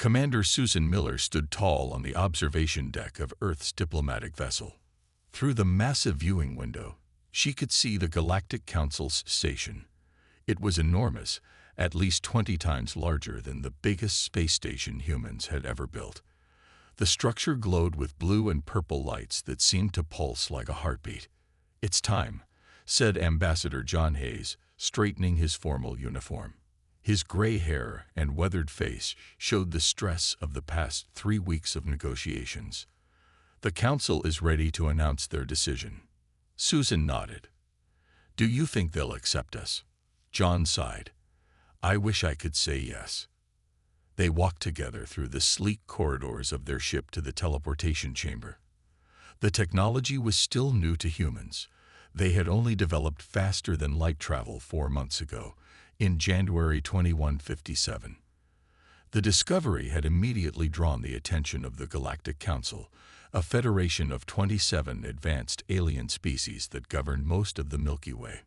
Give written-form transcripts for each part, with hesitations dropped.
Commander Susan Miller stood tall on the observation deck of Earth's diplomatic vessel. Through the massive viewing window, she could see the Galactic Council's station. It was enormous, at least 20 times larger than the biggest space station humans had ever built. The structure glowed with blue and purple lights that seemed to pulse like a heartbeat. "It's time," said Ambassador John Hayes, straightening his formal uniform. His gray hair and weathered face showed the stress of the past 3 weeks of negotiations. "The Council is ready to announce their decision." Susan nodded. "Do you think they'll accept us?" John sighed. "I wish I could say yes." They walked together through the sleek corridors of their ship to the teleportation chamber. The technology was still new to humans. They had only developed faster-than-light travel 4 months ago, in January 2157. The discovery had immediately drawn the attention of the Galactic Council, a federation of 27 advanced alien species that governed most of the Milky Way.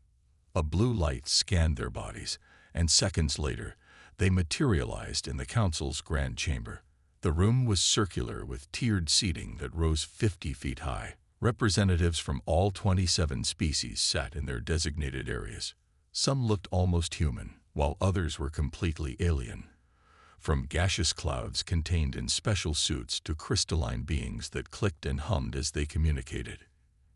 A blue light scanned their bodies, and seconds later, they materialized in the Council's grand chamber. The room was circular with tiered seating that rose 50 feet high. Representatives from all 27 species sat in their designated areas. Some looked almost human, while others were completely alien. From gaseous clouds contained in special suits to crystalline beings that clicked and hummed as they communicated.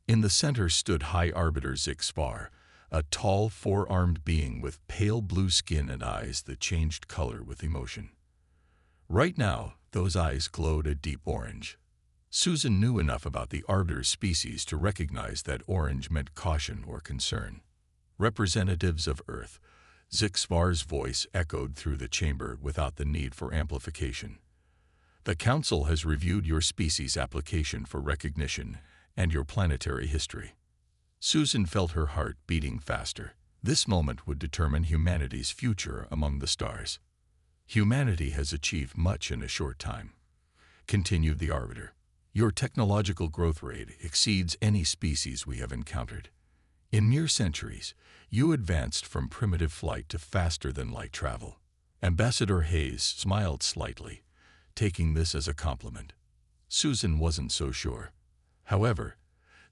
In the center stood High Arbiter Zixvar, a tall, 4-armed being with pale blue skin and eyes that changed color with emotion. Right now, those eyes glowed a deep orange. Susan knew enough about the Arbiter species to recognize that orange meant caution or concern. "Representatives of Earth," Zixvar's voice echoed through the chamber without the need for amplification. "The Council has reviewed your species application for recognition and your planetary history." Susan felt her heart beating faster. This moment would determine humanity's future among the stars. "Humanity has achieved much in a short time," continued the Arbiter. "Your technological growth rate exceeds any species we have encountered. In mere centuries, you advanced from primitive flight to faster-than-light travel." Ambassador Hayes smiled slightly, taking this as a compliment. Susan wasn't so sure. However,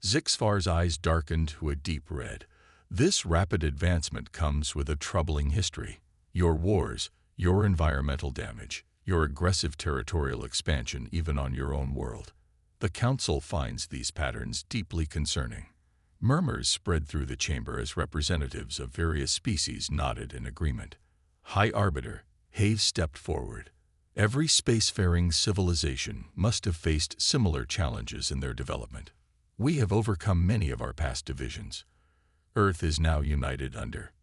Zixvar's eyes darkened to a deep red. "This rapid advancement comes with a troubling history. Your wars, your environmental damage, your aggressive territorial expansion even on your own world. The Council finds these patterns deeply concerning." Murmurs spread through the chamber as representatives of various species nodded in agreement. "High Arbiter," Hayes stepped forward. "Every spacefaring civilization must have faced similar challenges in their development. We have overcome many of our past divisions. Earth is now united under—"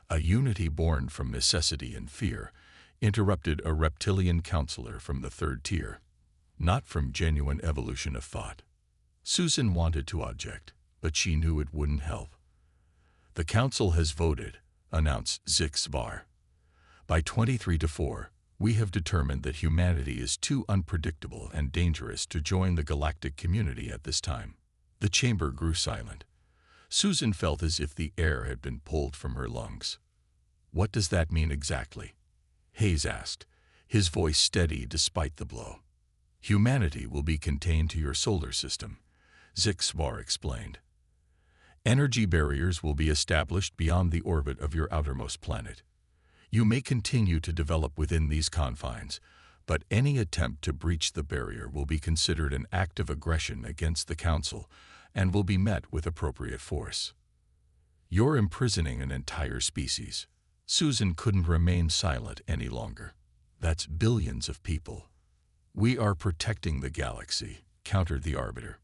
"A unity born from necessity and fear," interrupted a reptilian counselor from the 3rd tier. "Not from genuine evolution of thought." Susan wanted to object, but she knew it wouldn't help. "The Council has voted," announced Zixvar. "By 23-4, we have determined that humanity is too unpredictable and dangerous to join the galactic community at this time." The chamber grew silent. Susan felt as if the air had been pulled from her lungs. "What does that mean exactly?" Hayes asked, his voice steady despite the blow. "Humanity will be contained to your solar system," Zixvar explained. "Energy barriers will be established beyond the orbit of your outermost planet. You may continue to develop within these confines, but any attempt to breach the barrier will be considered an act of aggression against the Council and will be met with appropriate force. You're imprisoning an entire species." Susan couldn't remain silent any longer. "That's billions of people." "We are protecting the galaxy," countered the Arbiter.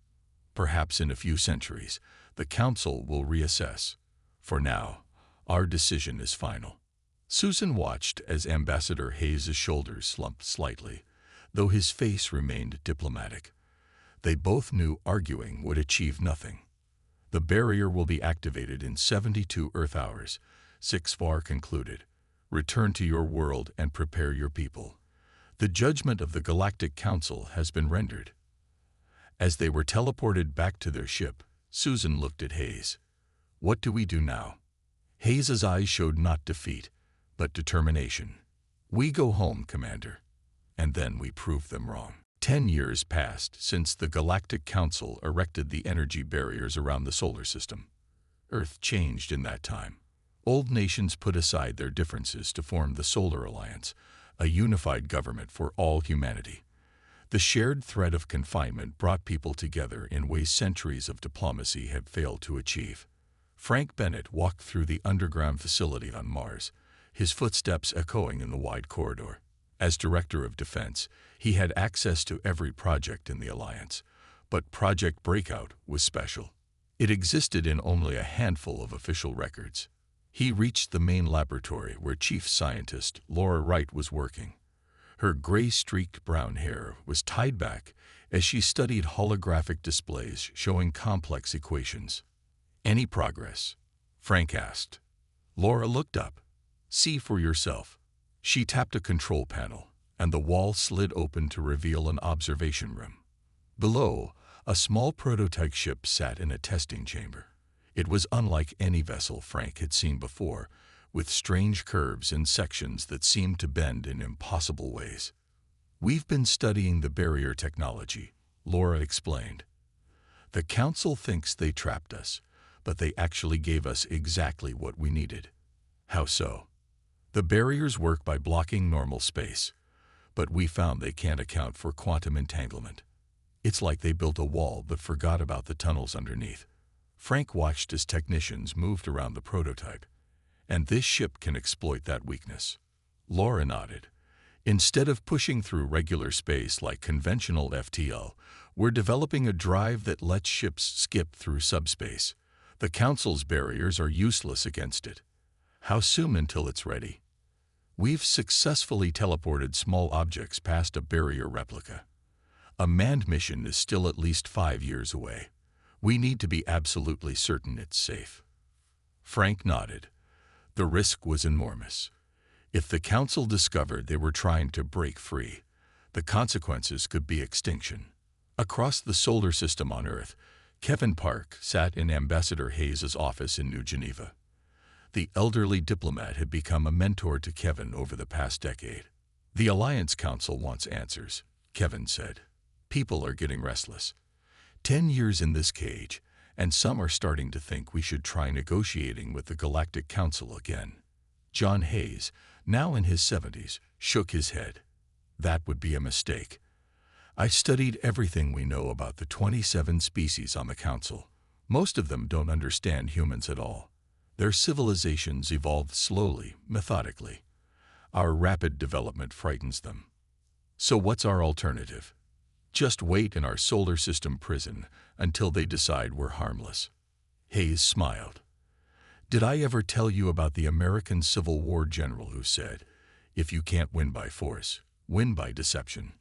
"Perhaps in a few centuries, the Council will reassess. For now, our decision is final." Susan watched as Ambassador Hayes' shoulders slumped slightly, though his face remained diplomatic. They both knew arguing would achieve nothing. "The barrier will be activated in 72 Earth hours," Zixvar concluded. "Return to your world and prepare your people. The judgment of the Galactic Council has been rendered." As they were teleported back to their ship, Susan looked at Hayes. "What do we do now?" Hayes' eyes showed not defeat, but determination. "We go home, Commander." And then we proved them wrong. 10 years passed since the Galactic Council erected the energy barriers around the solar system. Earth changed in that time. Old nations put aside their differences to form the Solar Alliance, a unified government for all humanity. The shared thread of confinement brought people together in ways centuries of diplomacy had failed to achieve. Frank Bennett walked through the underground facility on Mars, his footsteps echoing in the wide corridor. As Director of Defense, he had access to every project in the Alliance, but Project Breakout was special. It existed in only a handful of official records. He reached the main laboratory where Chief Scientist Laura Wright was working. Her gray-streaked brown hair was tied back as she studied holographic displays showing complex equations. "Any progress?" Frank asked. Laura looked up. "See for yourself." She tapped a control panel, and the wall slid open to reveal an observation room. Below, a small prototype ship sat in a testing chamber. It was unlike any vessel Frank had seen before, with strange curves and sections that seemed to bend in impossible ways. "We've been studying the barrier technology," Laura explained. "The Council thinks they trapped us, but they actually gave us exactly what we needed." "How so?" "The barriers work by blocking normal space, but we found they can't account for quantum entanglement. It's like they built a wall but forgot about the tunnels underneath." Frank watched as technicians moved around the prototype. "And this ship can exploit that weakness." Laura nodded. "Instead of pushing through regular space like conventional FTL, we're developing a drive that lets ships skip through subspace. The Council's barriers are useless against it." "How soon until it's ready?" "We've successfully teleported small objects past a barrier replica. A manned mission is still at least 5 years away. We need to be absolutely certain it's safe." Frank nodded. The risk was enormous. If the Council discovered they were trying to break free, the consequences could be extinction. Across the solar system on Earth, Kevin Park sat in Ambassador Hayes' office in New Geneva. The elderly diplomat had become a mentor to Kevin over the past decade. "The Alliance Council wants answers," Kevin said. "People are getting restless. 10 years in this cage, and some are starting to think we should try negotiating with the Galactic Council again." John Hayes, now in his 70s, shook his head. "That would be a mistake. I studied everything we know about the 27 species on the Council. Most of them don't understand humans at all. Their civilizations evolved slowly, methodically. Our rapid development frightens them. So what's our alternative? Just wait in our solar system prison until they decide we're harmless." Hayes smiled. "Did I ever tell you about the American Civil War general who said, 'If you can't win by force, win by deception'?"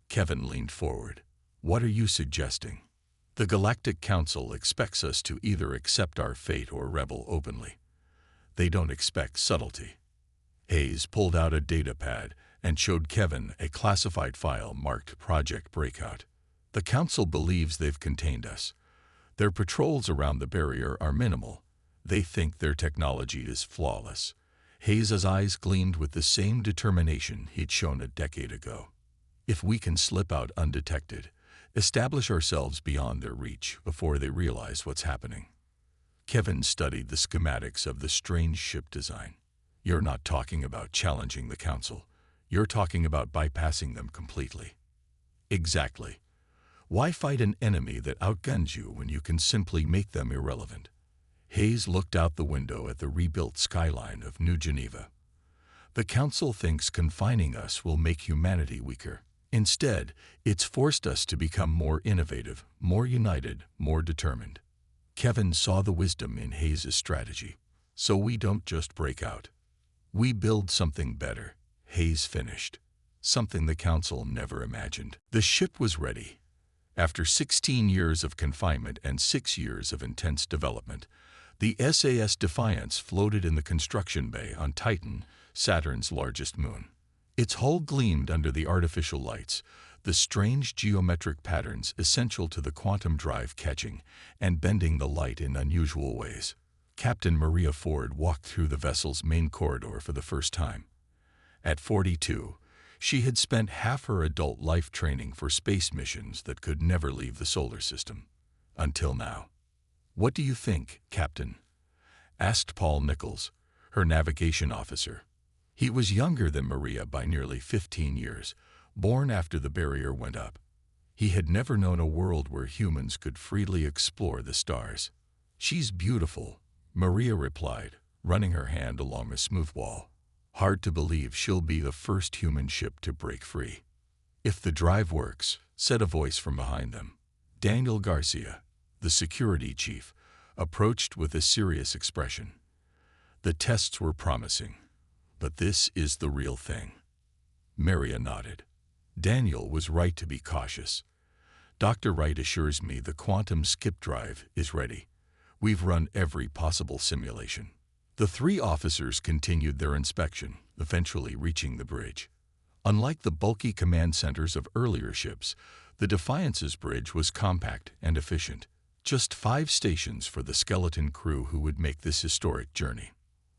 Kevin leaned forward. "What are you suggesting?" "The Galactic Council expects us to either accept our fate or rebel openly. They don't expect subtlety." Hayes pulled out a data pad and showed Kevin a classified file marked Project Breakout. "The Council believes they've contained us. Their patrols around the barrier are minimal. They think their technology is flawless." Hayes' eyes gleamed with the same determination he'd shown a decade ago. "If we can slip out undetected, establish ourselves beyond their reach before they realize what's happening." Kevin studied the schematics of the strange ship design. "You're not talking about challenging the Council. You're talking about bypassing them completely." "Exactly. Why fight an enemy that outguns you when you can simply make them irrelevant?" Hayes looked out the window at the rebuilt skyline of New Geneva. "The Council thinks confining us will make humanity weaker. Instead, it's forced us to become more innovative, more united, more determined." Kevin saw the wisdom in Hayes' strategy. "So we don't just break out. We build something better," Hayes finished. "Something the Council never imagined." The ship was ready. After 16 years of confinement and 6 years of intense development, the SAS Defiance floated in the construction bay on Titan, Saturn's largest moon. Its hull gleamed under the artificial lights, the strange geometric patterns essential to the quantum drive catching and bending the light in unusual ways. Captain Maria Ford walked through the vessel's main corridor for the first time. At 42, She had spent half her adult life training for space missions that could never leave the solar system. Until now. "What do you think, Captain?" asked Paul Nichols, her navigation officer. He was younger than Maria by nearly 15 years, born after the barrier went up. He had never known a world where humans could freely explore the stars. "She's beautiful," Maria replied, running her hand along a smooth wall. "Hard to believe she'll be the first human ship to break free." "If the drive works," said a voice from behind them. Daniel Garcia, the security chief, approached with a serious expression. "The tests were promising, but this is the real thing." Maria nodded. Daniel was right to be cautious. "Dr. Wright assures me the quantum skip drive is ready. We've run every possible simulation." The three officers continued their inspection, eventually reaching the bridge. Unlike the bulky command centers of earlier ships, the Defiance's bridge was compact and efficient. Just 5 stations for the skeleton crew who would make this historic journey.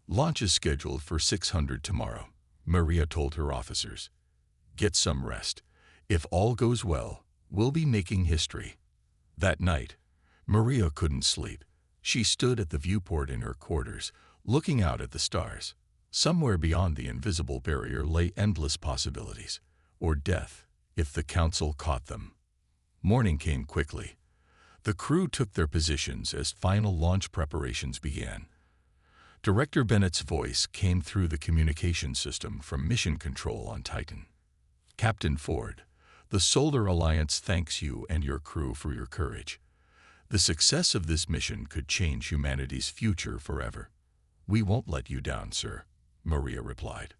"Launch is scheduled for 600 tomorrow," Maria told her officers. "Get some rest. If all goes well, we'll be making history." That night, Maria couldn't sleep. She stood at the viewport in her quarters, looking out at the stars. Somewhere beyond the invisible barrier lay endless possibilities, or death, if the Council caught them. Morning came quickly. The crew took their positions as final launch preparations began. Director Bennett's voice came through the communication system from Mission Control on Titan. "Captain Ford, the Solar Alliance thanks you and your crew for your courage. The success of this mission could change humanity's future forever." "We won't let you down, sir," Maria replied.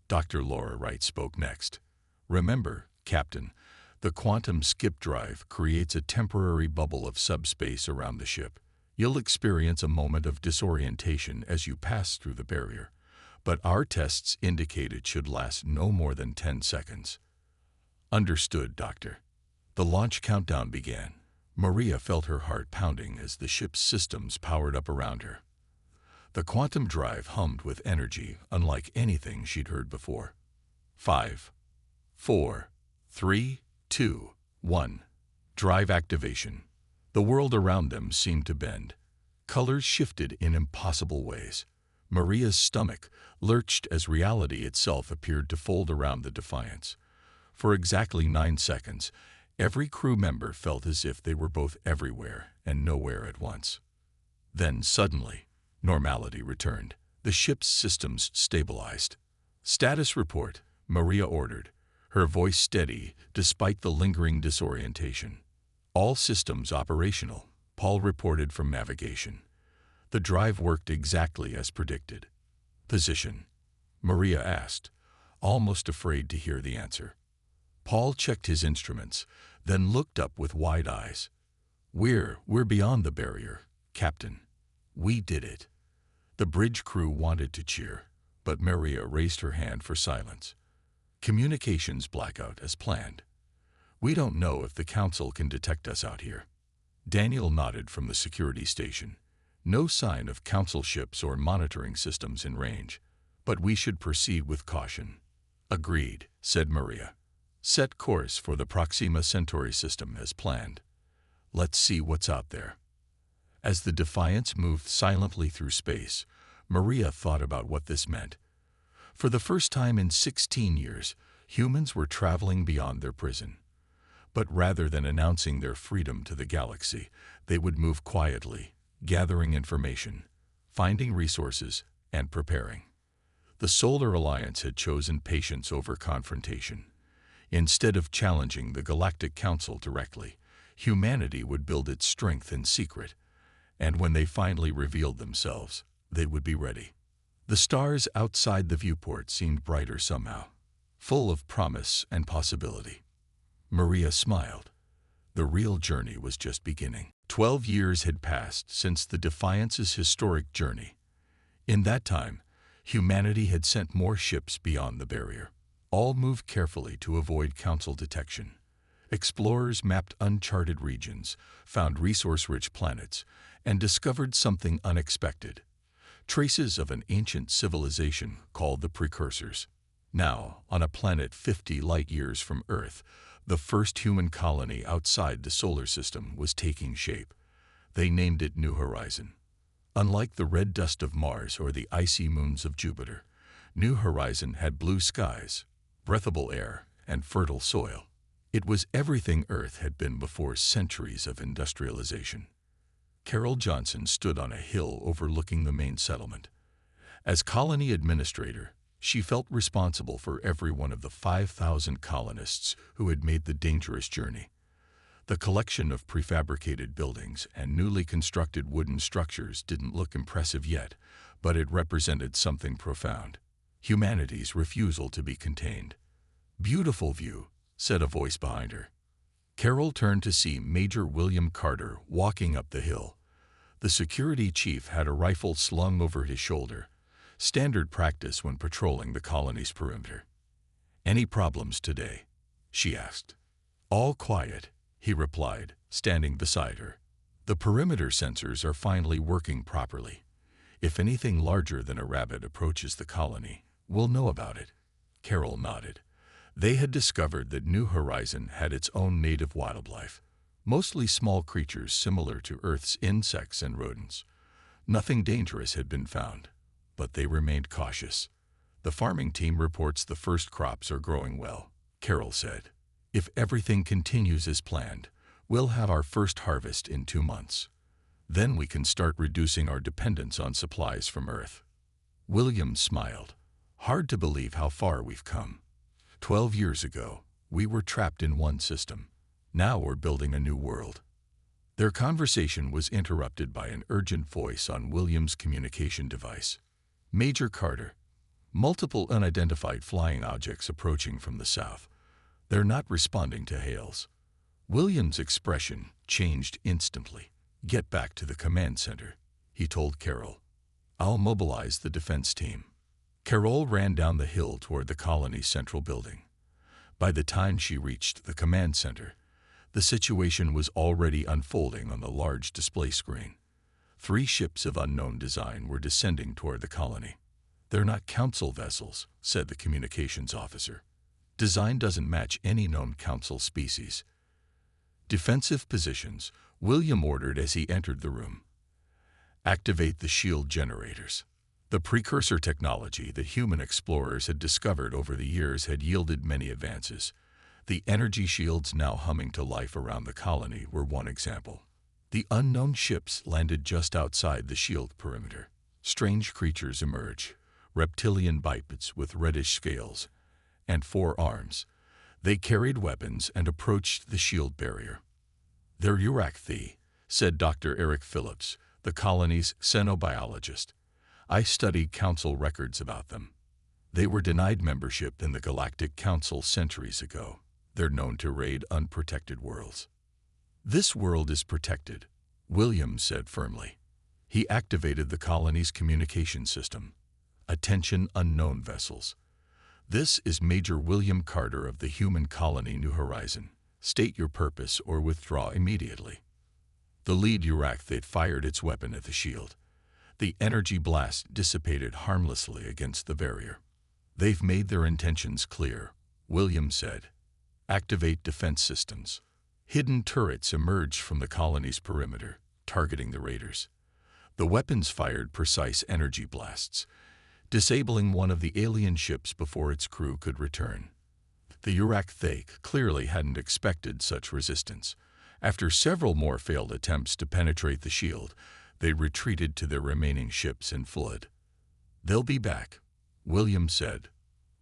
Dr. Laura Wright spoke next. "Remember, Captain, the quantum skip drive creates a temporary bubble of subspace around the ship. You'll experience a moment of disorientation as you pass through the barrier, but our tests indicate it should last no more than 10 seconds. "Understood, Doctor." The launch countdown began. Maria felt her heart pounding as the ship's systems powered up around her. The quantum drive hummed with energy unlike anything she'd heard before. 5, 4, 3, 2, 1. Drive activation. The world around them seemed to bend. Colors shifted in impossible ways. Maria's stomach lurched as reality itself appeared to fold around the Defiance. For exactly 9 seconds, every crew member felt as if they were both everywhere and nowhere at once. Then suddenly, normality returned. The ship's systems stabilized. "Status report," Maria ordered, her voice steady despite the lingering disorientation. "All systems operational," Paul reported from navigation. The drive worked exactly as predicted. "Position?" Maria asked, almost afraid to hear the answer. Paul checked his instruments, then looked up with wide eyes. We're beyond the barrier, Captain. We did it." The bridge crew wanted to cheer, but Maria raised her hand for silence. "Communications blackout as planned. We don't know if the Council can detect us out here." Daniel nodded from the security station. "No sign of Council ships or monitoring systems in range, but we should proceed with caution." "Agreed," said Maria. "Set course for the Proxima Centauri system as planned. Let's see what's out there." As the Defiance moved silently through space, Maria thought about what this meant. For the first time in 16 years, humans were traveling beyond their prison. But rather than announcing their freedom to the galaxy, they would move quietly, gathering information, finding resources, and preparing. The Solar Alliance had chosen patience over confrontation. Instead of challenging the Galactic Council directly, humanity would build its strength in secret, and when they finally revealed themselves, they would be ready. The stars outside the viewport seemed brighter somehow, full of promise and possibility. Maria smiled. The real journey was just beginning. 12 years had passed since the Defiance's historic journey. In that time, humanity had sent more ships beyond the barrier. All moved carefully to avoid Council detection. Explorers mapped uncharted regions, found resource-rich planets, and discovered something unexpected: traces of an ancient civilization called the Precursors. Now, on a planet 50 light-years from Earth, the first human colony outside the solar system was taking shape. They named it New Horizon. Unlike the red dust of Mars or the icy moons of Jupiter, New Horizon had blue skies, breathable air, and fertile soil. It was everything Earth had been before centuries of industrialization. Carol Johnson stood on a hill overlooking the main settlement. As colony administrator, she felt responsible for every one of the 5,000 colonists who had made the dangerous journey. The collection of prefabricated buildings and newly constructed wooden structures didn't look impressive yet, but it represented something profound: humanity's refusal to be contained. "Beautiful view," said a voice behind her. Carol turned to see Major William Carter walking up the hill. The security chief had a rifle slung over his shoulder, standard practice when patrolling the colony's perimeter. "Any problems today?" she asked. "All quiet," he replied, standing beside her. "The perimeter sensors are finally working properly. If anything larger than a rabbit approaches the colony, we'll know about it." Carol nodded. They had discovered that New Horizon had its own native wildlife, mostly small creatures similar to Earth's insects and rodents. Nothing dangerous had been found, but they remained cautious. "The farming team reports the first crops are growing well," Carol said. "If everything continues as planned, we'll have our first harvest in 2 months. Then we can start reducing our dependence on supplies from Earth." William smiled. "Hard to believe how far we've come. 12 years ago, we were trapped in one system. Now we're building a new world." Their conversation was interrupted by an urgent voice on William's communication device. "Major Carter, multiple unidentified flying objects approaching from the south. They're not responding to hails." William's expression changed instantly. "Get back to the command center," he told Carol. "I'll mobilize the defense team." Carol ran down the hill toward the colony's central building. By the time she reached the command center, the situation was already unfolding on the large display screen. 3 ships of unknown design were descending toward the colony. "They're not council vessels," said the communications officer. "Design doesn't match any known council species." "Defensive positions," William ordered as he entered the room. "Activate the shield generators." The precursor technology that human explorers had discovered over the years had yielded many advances. The energy shields now humming to life around the colony were one example. The unknown ships landed just outside the shield perimeter. Strange creatures emerged, reptilian bipeds with reddish scales and 4 arms. They carried weapons and approached the shield barrier. "They're Urachthi," said Dr. Eric Phillips, the colony's xenobiologist. "I studied council records about them. They were denied membership in the Galactic Council centuries ago. They're known to raid unprotected worlds." "This world is protected," William said firmly. He activated the colony's communication system. "Attention unknown vessels. This is Major William Carter of the human colony New Horizon. State your purpose or withdraw immediately." The lead Urachthid fired its weapon at the shield. The energy blast dissipated harmlessly against the barrier. "They've made their intentions clear," William said. "Activate defense systems." Hidden turrets emerged from the colony's perimeter, targeting the raiders. The weapons fired precise energy blasts, disabling one of the alien ships before its crew could return. The Urachthake clearly hadn't expected such resistance. After several more failed attempts to penetrate the shield, they retreated to their remaining ships and fled. "They'll be back," William said,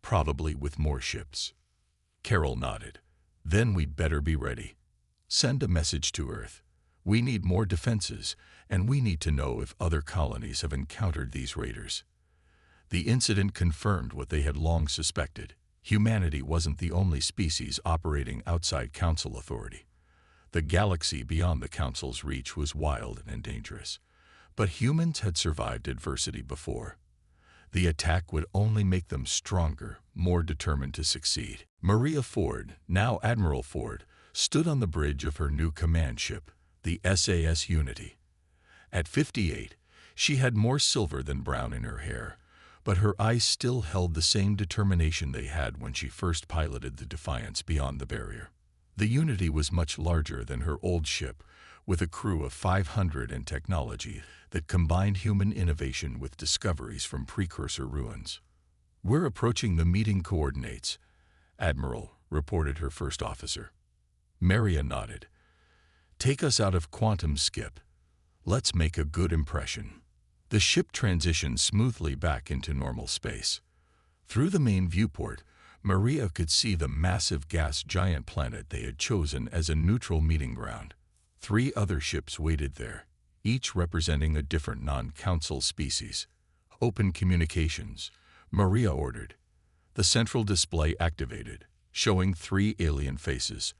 "probably with more ships." Carol nodded. "Then we'd better be ready. Send a message to Earth. We need more defenses, and we need to know if other colonies have encountered these raiders." The incident confirmed what they had long suspected. Humanity wasn't the only species operating outside Council authority. The galaxy beyond the Council's reach was wild and dangerous. But humans had survived adversity before. The attack would only make them stronger, more determined to succeed. Maria Ford, now Admiral Ford, stood on the bridge of her new command ship, the SAS Unity. At 58, she had more silver than brown in her hair, but her eyes still held the same determination they had when she first piloted the Defiance beyond the barrier. The Unity was much larger than her old ship, with a crew of 500 and technology that combined human innovation with discoveries from precursor ruins. "We're approaching the meeting coordinates," Admiral reported her first officer. Maria nodded. "Take us out of quantum skip. Let's make a good impression." The ship transitioned smoothly back into normal space. Through the main viewport, Maria could see the massive gas giant planet they had chosen as a neutral meeting ground. 3 other ships waited there, each representing a different non-council species. "Open communications," Maria ordered. The central display activated, showing 3 alien faces.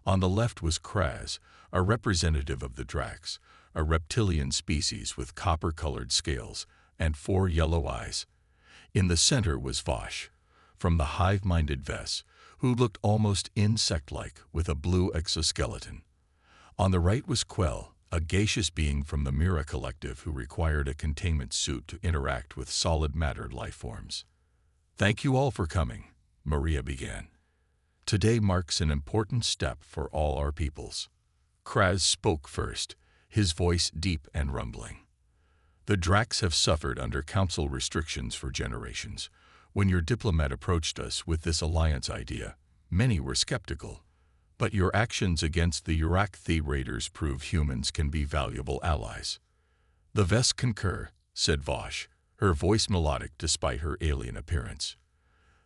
On the left was Kraz, a representative of the Drax, a reptilian species with copper-colored scales and 4 yellow eyes. In the center was Vosh, from the hive-minded Vess, who looked almost insect-like with a blue exoskeleton. On the right was Quell, a gaseous being from the Mira Collective who required a containment suit to interact with solid matter life forms. "Thank you all for coming," Maria began. "Today marks an important step for all our peoples." Kraz spoke first, his voice deep and rumbling. "The Drax have suffered under council restrictions for generations. When your diplomat approached us with this alliance idea, many were skeptical. But your actions against the Urakthi raiders prove humans can be valuable allies." "The Vess concur," said Vosh, her voice melodic despite her alien appearance.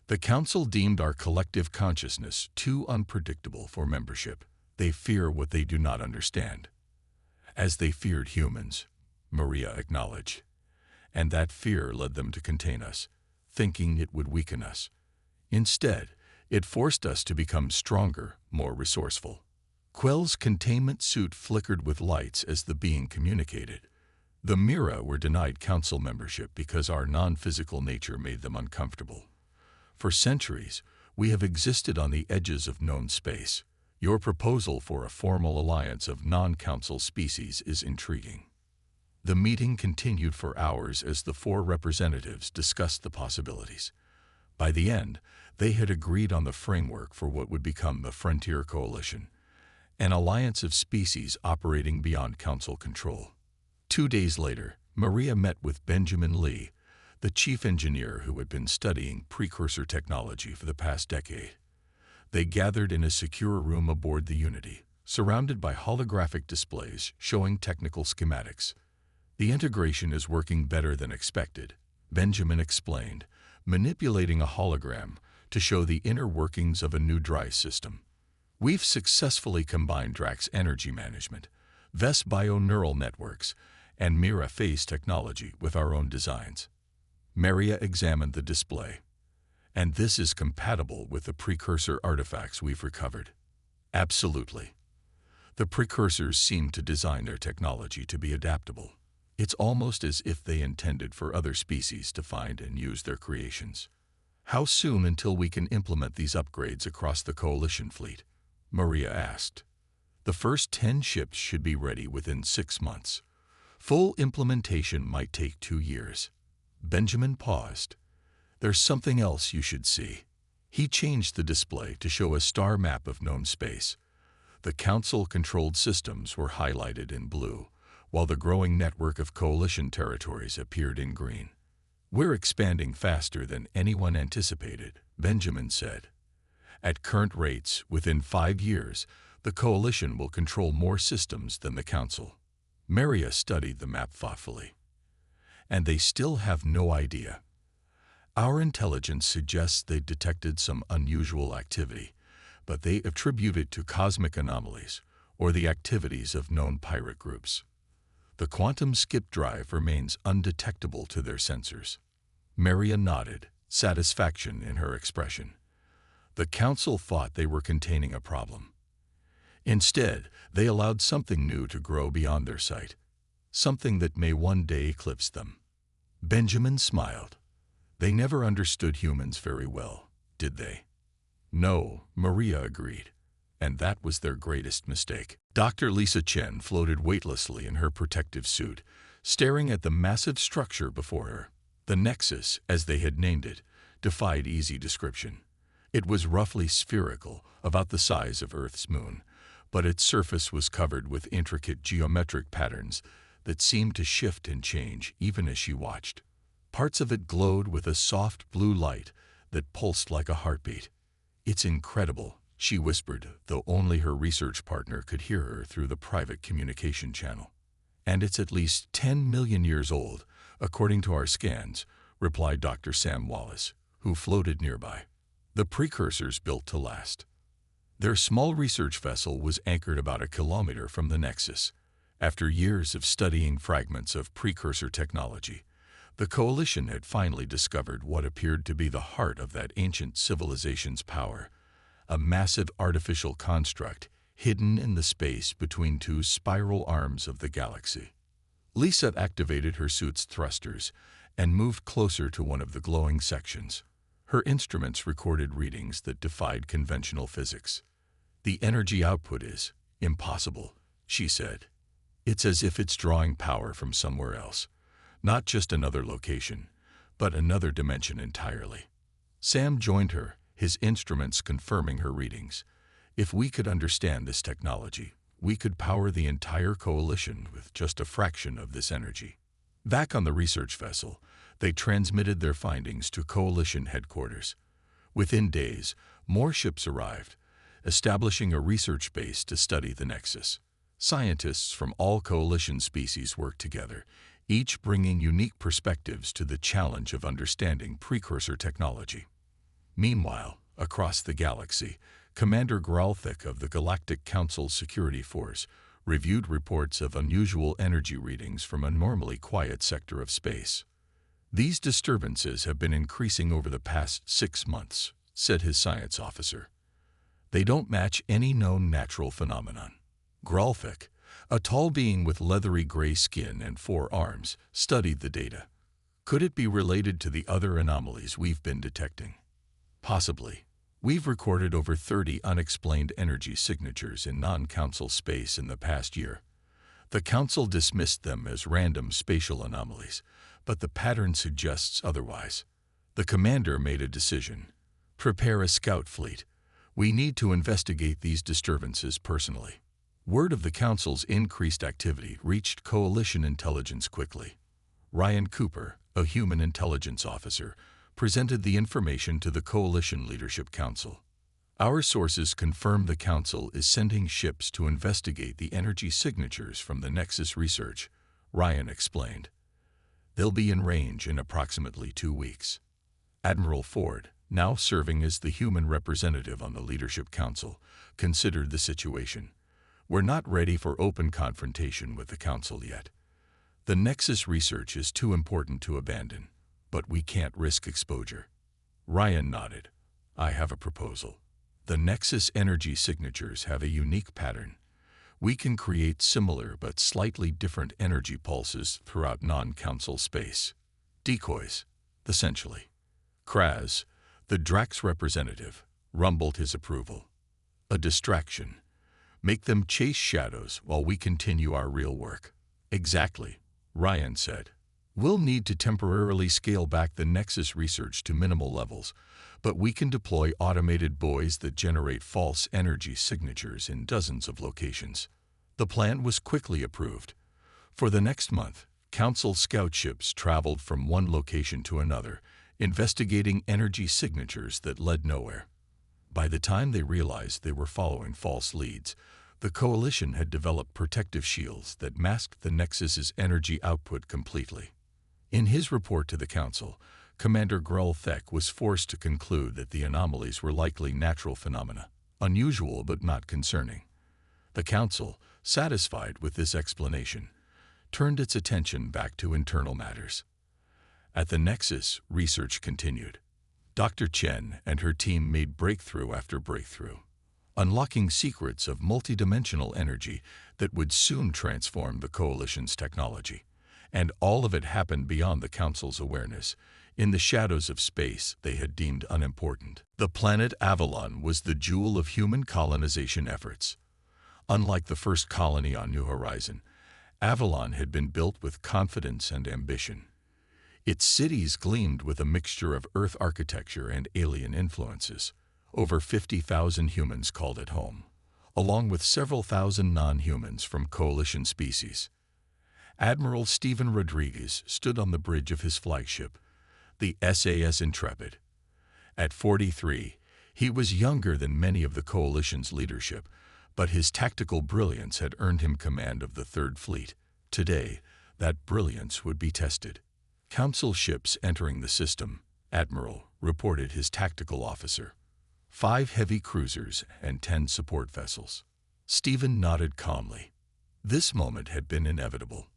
"The Council deemed our collective consciousness too unpredictable for membership. They fear what they do not understand." "As they feared humans," Maria acknowledged. "And that fear led them to contain us, thinking it would weaken us. Instead, it forced us to become stronger, more resourceful." Quell's containment suit flickered with lights as the being communicated. "The Mira were denied council membership because our non-physical nature made them uncomfortable. For centuries, we have existed on the edges of known space. Your proposal for a formal alliance of non-council species is intriguing." The meeting continued for hours as the 4 representatives discussed the possibilities. By the end, they had agreed on the framework for what would become the Frontier Coalition, an alliance of species operating beyond council control. 2 days later, Maria met with Benjamin Lee, the chief engineer who had been studying precursor technology for the past decade. They gathered in a secure room aboard the Unity, surrounded by holographic displays showing technical schematics. "The integration is working better than expected," Benjamin explained, manipulating a hologram to show the inner workings of a new drive system. "We've successfully combined Drax energy management, Vess bio-neural networks, and Mira phase technology with our own designs." Maria examined the display. "And this is compatible with the precursor artifacts we've recovered." "Absolutely. The precursors seem to design their technology to be adaptable. It's almost as if they intended for other species to find and use their creations." "How soon until we can implement these upgrades across the Coalition fleet?" Maria asked. "The first 10 ships should be ready within 6 months. Full implementation might take 2 years." Benjamin paused. "There's something else you should see." He changed the display to show a star map of known space. The Council-controlled systems were highlighted in blue, while the growing network of Coalition territories appeared in green. "We're expanding faster than anyone anticipated," Benjamin said. "At current rates, within 5 years, the Coalition will control more systems than the Council." Maria studied the map thoughtfully. "And they still have no idea. Our intelligence suggests they detected some unusual activity, but they attribute it to cosmic anomalies or the activities of known pirate groups. The quantum skip drive remains undetectable to their sensors." Maria nodded, satisfaction in her expression. The Council thought they were containing a problem. Instead, they allowed something new to grow beyond their sight, something that may one day eclipse them. Benjamin smiled. "They never understood humans very well, did they?" "No," Maria agreed. "And that was their greatest mistake." Dr. Lisa Chen floated weightlessly in her protective suit, staring at the massive structure before her. The Nexus, as they had named it, defied easy description. It was roughly spherical, about the size of Earth's moon, but its surface was covered with intricate geometric patterns that seemed to shift and change even as she watched. Parts of it glowed with a soft blue light that pulsed like a heartbeat. "It's incredible," she whispered, though only her research partner could hear her through the private communication channel. "And it's at least 10 million years old, according to our scans," replied Dr. Sam Wallace, who floated nearby. "The precursors built to last." Their small research vessel was anchored about a kilometer from the Nexus. After years of studying fragments of precursor technology, the Coalition had finally discovered what appeared to be the heart of that ancient civilization's power, a massive artificial construct hidden in the space between two spiral arms of the galaxy. Lisa activated her suit's thrusters and moved closer to one of the glowing sections. Her instruments recorded readings that defied conventional physics. "The energy output is impossible," she said. "It's as if it's drawing power from somewhere else. Not just another location, but another dimension entirely." Sam joined her, his instruments confirming her readings. "If we could understand this technology, we could power the entire Coalition with just a fraction of this energy." Back on the research vessel, they transmitted their findings to Coalition headquarters. Within days, more ships arrived, establishing a research base to study the Nexus. Scientists from all Coalition species worked together, each bringing unique perspectives to the challenge of understanding precursor technology. Meanwhile, across the galaxy, Commander Gralthik of the Galactic Council's Security Force reviewed reports of unusual energy readings from a normally quiet sector of space. "These disturbances have been increasing over the past 6 months," said his science officer. "They don't match any known natural phenomenon." Gralthik, a tall being with leathery gray skin and 4 arms, studied the data. "Could it be related to the other anomalies we've been detecting?" "Possibly. We've recorded over 30 unexplained energy signatures in non-Council space in the past year. The Council dismissed them as random spatial anomalies, but the pattern suggests otherwise." The commander made a decision. "Prepare a scout fleet. We need to investigate these disturbances personally." Word of the Council's increased activity reached Coalition intelligence quickly. Ryan Cooper, a human intelligence officer, presented the information to the Coalition Leadership Council. "Our sources confirm the Council is sending ships to investigate the energy signatures from the Nexus research," Ryan explained. "They'll be in range in approximately 2 weeks." Admiral Ford, now serving as the human representative on the Leadership Council, considered the situation. "We're not ready for open confrontation with the Council yet. The Nexus research is too important to abandon, but we can't risk exposure." Ryan nodded. "I have a proposal. The Nexus energy signatures have a unique pattern. We can create similar but slightly different energy pulses throughout non-Council space. Decoys, essentially." Kraz, the Drax representative, rumbled his approval. "A distraction. Make them chase shadows while we continue our real work." "Exactly," Ryan said. "We'll need to temporarily scale back the Nexus research to minimal levels, but we can deploy automated buoys that generate false energy signatures in dozens of locations." The plan was quickly approved. For the next month, Council scout ships traveled from one location to another, investigating energy signatures that led nowhere. By the time they realized they were following false leads, the Coalition had developed protective shields that masked the Nexus's energy output completely. In his report to the Council, Commander Gralthik was forced to conclude that the anomalies were likely natural phenomena, unusual but not concerning. The Council, satisfied with this explanation, turned its attention back to internal matters. At the Nexus, research continued. Dr. Chen and her team made breakthrough after breakthrough, unlocking secrets of multidimensional energy that would soon transform the Coalition's technology. And all of it happened beyond the Council's awareness, in the shadows of space they had deemed unimportant. The planet Avalon was the jewel of human colonization efforts. Unlike the first colony on New Horizon, Avalon had been built with confidence and ambition. Its cities gleamed with a mixture of Earth architecture and alien influences. Over 50,000 humans called it home, along with several thousand non-humans from coalition species. Admiral Stephen Rodriguez stood on the bridge of his flagship, the SAS Intrepid. At 43, he was younger than many of the coalition's leadership, but his tactical brilliance had earned him command of the Third Fleet. Today, that brilliance would be tested. Council ships entering the system, Admiral, reported his tactical officer. 5 heavy cruisers and 10 support vessels. Stephen nodded calmly. This moment had been inevitable.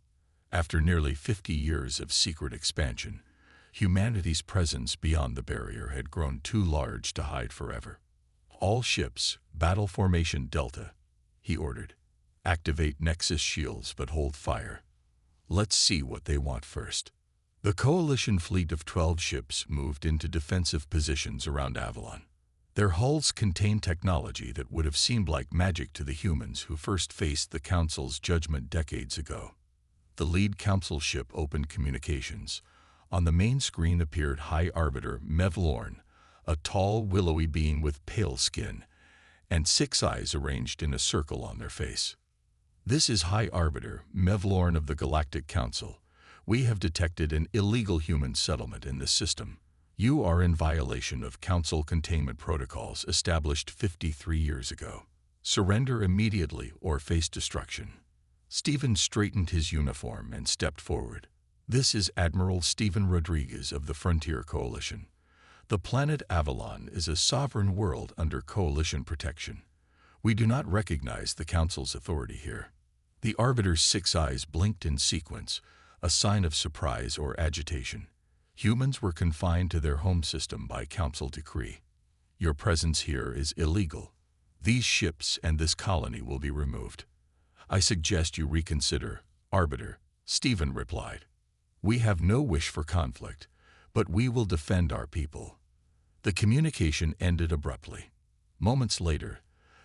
After nearly 50 years of secret expansion, humanity's presence beyond the barrier had grown too large to hide forever. All ships, battle formation Delta, he ordered. Activate Nexus shields but hold fire. Let's see what they want first. The coalition fleet of 12 ships moved into defensive positions around Avalon. Their hulls contained technology that would have seemed like magic to the humans who first faced the Council's judgment decades ago. The lead Council ship opened communications. On the main screen appeared High Arbiter Mevlorn, a tall, willowy being with pale skin, and 6 eyes arranged in a circle on their face. This is High Arbiter Mevlorn of the Galactic Council. We have detected an illegal human settlement in this system. You are in violation of Council containment protocols established 53 years ago. Surrender immediately or face destruction. Stephen straightened his uniform and stepped forward. This is Admiral Stephen Rodriguez of the Frontier Coalition. The planet Avalon is a sovereign world under Coalition protection. We do not recognize the Council's authority here. The Arbiter's 6 eyes blinked in sequence, a sign of surprise or agitation. Humans were confined to their home system by Council decree. Your presence here is illegal. These ships and this colony will be removed. I suggest you reconsider, Arbiter, Stephen replied. We have no wish for conflict, but we will defend our people. The communication ended abruptly. Moments later,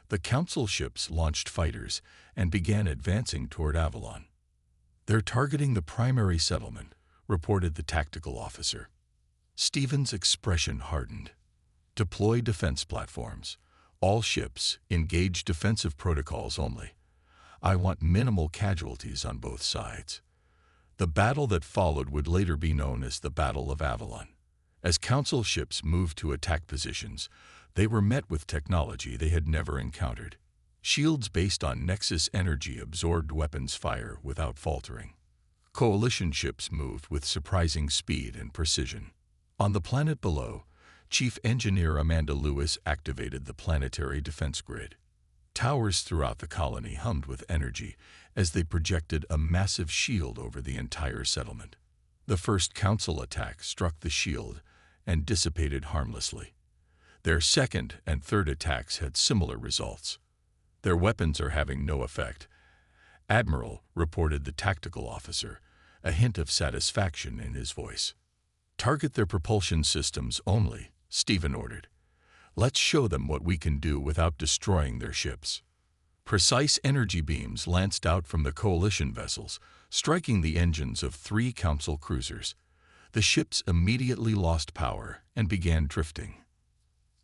the Council ships launched fighters and began advancing toward Avalon. They're targeting the primary settlement, reported the tactical officer. Stephen's expression hardened. Deploy defense platforms. All ships engage defensive protocols only. I want minimal casualties on both sides. The battle that followed would later be known as the Battle of Avalon. As Council ships moved to attack positions, they were met with technology they had never encountered. Shields based on Nexus energy absorbed weapons fire without faltering. Coalition ships moved with surprising speed and precision. On the planet below, Chief Engineer Amanda Lewis activated the planetary defense grid. Towers throughout the colony hummed with energy as they projected a massive shield over the entire settlement. The first Council attack struck the shield and dissipated harmlessly. Their second and third attacks had similar results. Their weapons are having no effect. Admiral, reported the tactical officer, a hint of satisfaction in his voice. Target their propulsion systems only, Stephen ordered. Let's show them what we can do without destroying their ships. Precise energy beams lanced out from the Coalition vessels, striking the engines of 3 Council cruisers. The ships immediately lost power and began drifting.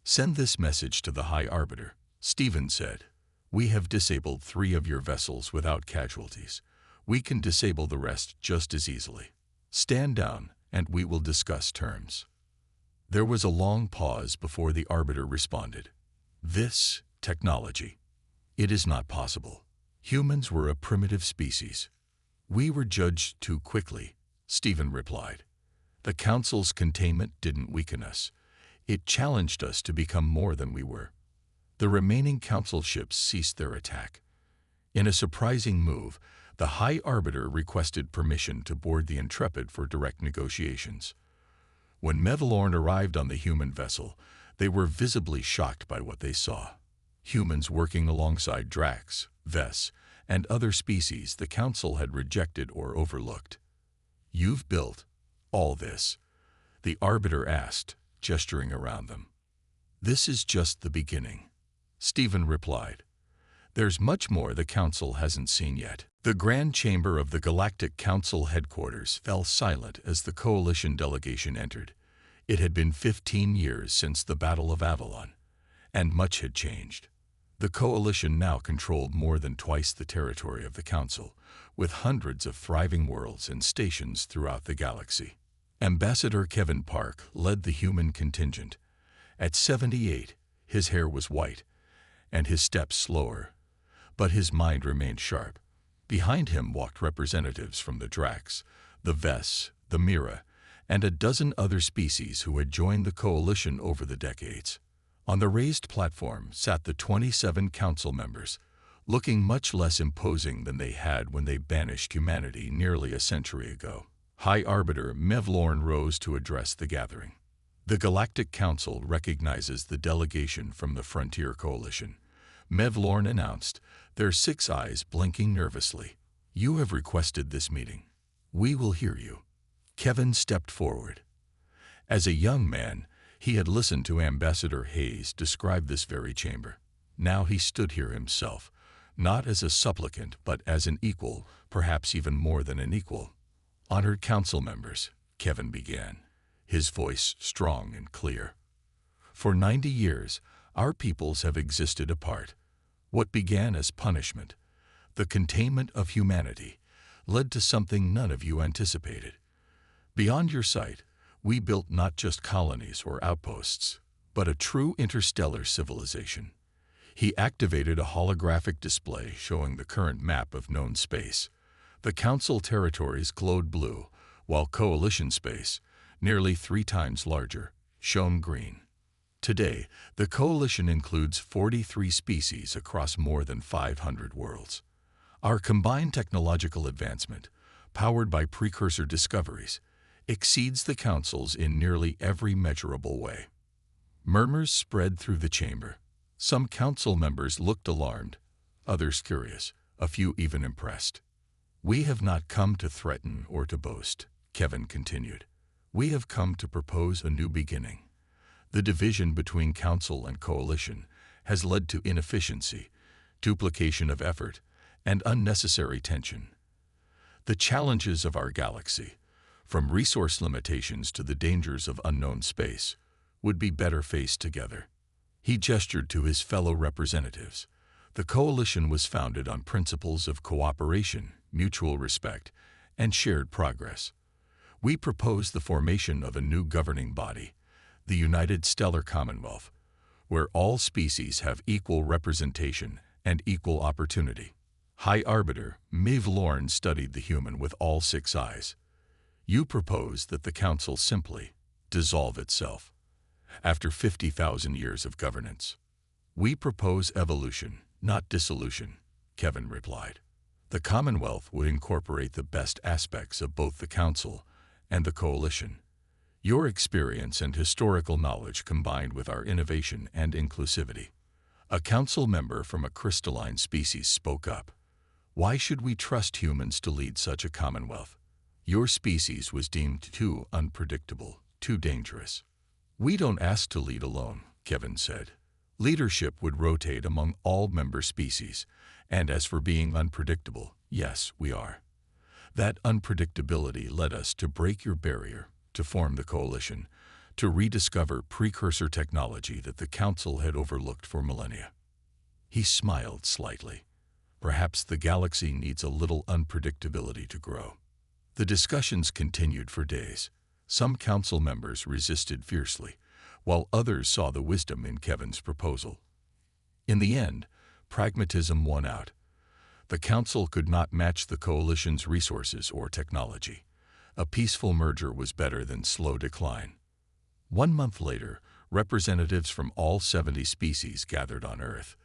Send this message to the High Arbiter, Stephen said. We have disabled 3 of your vessels without casualties. We can disable the rest just as easily. Stand down and we will discuss terms. There was a long pause before the Arbiter responded. This technology. It is not possible. Humans were a primitive species. We were judged too quickly, Stephen replied. The Council's containment didn't weaken us. It challenged us to become more than we were. The remaining Council ships ceased their attack. In a surprising move, the High Arbiter requested permission to board the Intrepid for direct negotiations. When Mevlorn arrived on the human vessel, they were visibly shocked by what they saw. Humans working alongside Drax, Vess, and other species the Council had rejected or overlooked. You've built all this? The Arbiter asked, gesturing around them. This is just the beginning, Stephen replied. There's much more the Council hasn't seen yet. The Grand Chamber of the Galactic Council headquarters fell silent as the Coalition delegation entered. It had been 15 years since the Battle of Avalon, and much had changed. The Coalition now controlled more than twice the territory of the Council, with hundreds of thriving worlds and stations throughout the galaxy. Ambassador Kevin Park led the human contingent. At 78, his hair was white, and his steps slower, but his mind remained sharp. Behind him walked representatives from the Drax, the Vess, the Mira, and a dozen other species who had joined the Coalition over the decades. On the raised platform sat the 27 Council members, looking much less imposing than they had when they banished humanity nearly a century ago. High Arbiter Mevlorn rose to address the gathering. The Galactic Council recognizes the delegation from the Frontier Coalition. Mevlorn announced, their 6 eyes blinking nervously. You have requested this meeting. We will hear you. Kevin stepped forward. As a young man, he had listened to Ambassador Hayes describe this very chamber. Now he stood here himself, not as a supplicant but as an equal, perhaps even more than an equal. Honored Council members, Kevin began, his voice strong and clear. For 90 years, our peoples have existed apart. What began as punishment, the containment of humanity, led to something none of you anticipated. Beyond your sight, we built not just colonies or outposts, but a true interstellar civilization. He activated a holographic display showing the current map of known space. The Council territories glowed blue, while Coalition space, nearly 3 times larger, shone green. Today, the Coalition includes 43 species across more than 500 worlds. Our combined technological advancement, powered by precursor discoveries, exceeds the Council's in nearly every measurable way. Murmurs spread through the chamber. Some Council members looked alarmed, others curious, a few even impressed. We have not come to threaten or to boast, Kevin continued. We have come to propose a new beginning. The division between Council and Coalition has led to inefficiency, duplication of effort, and unnecessary tension. The challenges of our galaxy, from resource limitations to the dangers of unknown space, would be better faced together. He gestured to his fellow representatives. The Coalition was founded on principles of cooperation, mutual respect, and shared progress. We propose the formation of a new governing body, the United Stellar Commonwealth, where all species have equal representation and equal opportunity. High Arbiter Mevlorn studied the human with all 6 eyes. You propose that the Council simply dissolve itself. After 50,000 years of governance, we propose evolution, not dissolution, Kevin replied. The Commonwealth would incorporate the best aspects of both the Council and the Coalition. Your experience and historical knowledge combined with our innovation and inclusivity. A Council member from a crystalline species spoke up. Why should we trust humans to lead such a Commonwealth? Your species was deemed too unpredictable, too dangerous. We don't ask to lead alone, Kevin said. Leadership would rotate among all member species, and as for being unpredictable, yes, we are. That unpredictability led us to break your barrier, to form the Coalition, to rediscover precursor technology that the Council had overlooked for millennia. He smiled slightly. Perhaps the galaxy needs a little unpredictability to grow. The discussions continued for days. Some Council members resisted fiercely, while others saw the wisdom in Kevin's proposal. In the end, pragmatism won out. The Council could not match the Coalition's resources or technology. A peaceful merger was better than slow decline. 1 month later, representatives from all 70 species gathered on Earth,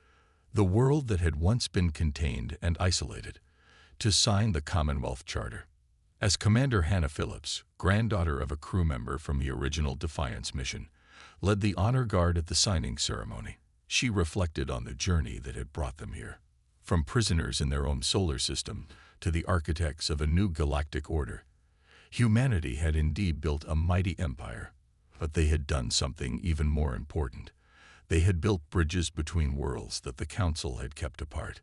the world that had once been contained and isolated, to sign the Commonwealth Charter. As Commander Hannah Phillips, granddaughter of a crew member from the original Defiance mission, led the honor guard at the signing ceremony, she reflected on the journey that had brought them here. From prisoners in their own solar system to the architects of a new galactic order, humanity had indeed built a mighty empire, but they had done something even more important. They had built bridges between worlds that the Council had kept apart.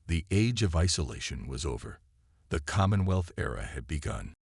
The age of isolation was over. The Commonwealth era had begun.